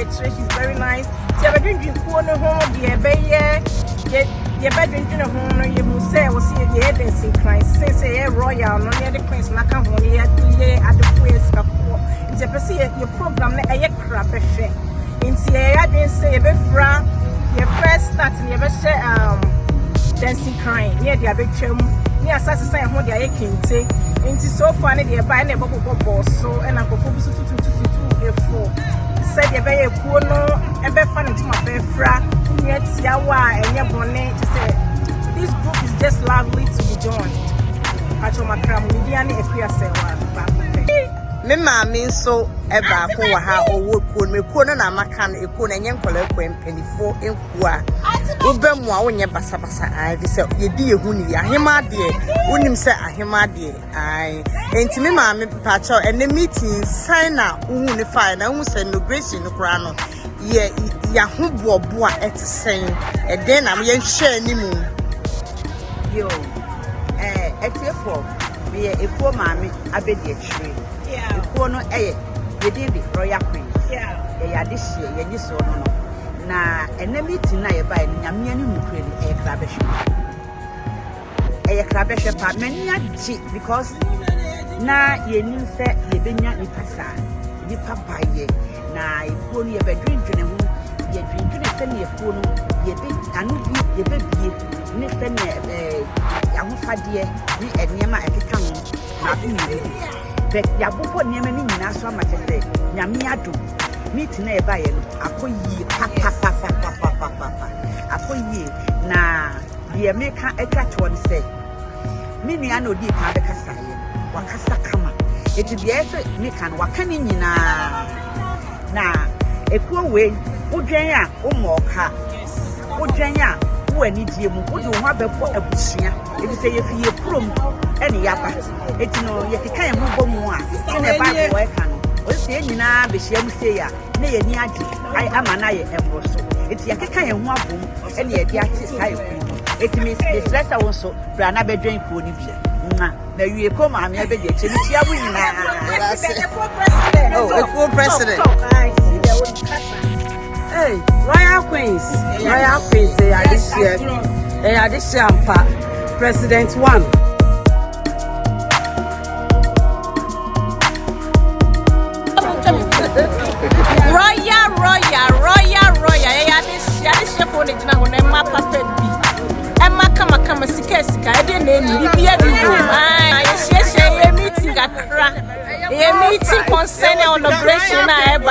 she's very nice. So I drink corner home, the bedroom home, you will say, was here the evidence in Christ, say, royal, no near the Prince Naka, only at the place of war. It's a person, your program, a crap, a shame. In the I didn't say, your first start, you ever say, dancing crying, near the big chum, near Sassy, what they are king. It's so funny, they're buying a bubble so, and I'm going to said you're very cool, no, and very funny to my best friend. Yet, Yawa and your bonnet to say this group is just lovely to be joined. Macram, Lidiane, a queer me mammy so ever who ha or would put me corner and macan a coon and young color when penny 4 in Qua. Ubemwa when your bassa I said, ye dear Huni, a hima dear, wouldn't say a hima dear. I ain't to me, mammy, patcho, and the meeting sign out, unify, and I won't send no grace in the crown. Ye, Yahoo boy at the same, and then I'm young share any moon. Yo, at your form, be a poor mammy, I beg your tree. Yeah, the corner, you did it, Royal Queen. Yeah, this year, you saw no. Na enemy tonight by Yamian Ukraine, a crabish. A crabish part, many are cheap because now you knew that you been at the passa, you papa ye. Now you pony a bedroom to them, you drink to the semi of Pono, you big, and you baby, Nathan, young fadia, me and Yama at the tongue, nothing. But Yabupo Yemen in Nassau, my say, Yamiadu. Meet nearby and Akoye, papa, Akoye, na the American a catch one say. Many I know deep have a Cassayan, Wakasa Kama. It is the effort Nikan Wakani na a poor way, Ujaya, Umoka, Ujaya, who any dear, would you have a pot of Bushia? It is a few prum, any yappa. It's no, yet you can't move more. In a Bible, I can. Say na be share say ya na ye ni agi I am na ye emboso eti ya keka ye ho abom e na ye dia ti sai ku eti me stress a won so bra na be dwen ku oni bi na wie ko ma me be de che ni tia bu nyina oh a co-president I see the one kasa hey royal queens they are this year ampa president 1 Royal. This phone is now on a map of Emma come skits. I didn't be a meeting concerning inauguration. I have no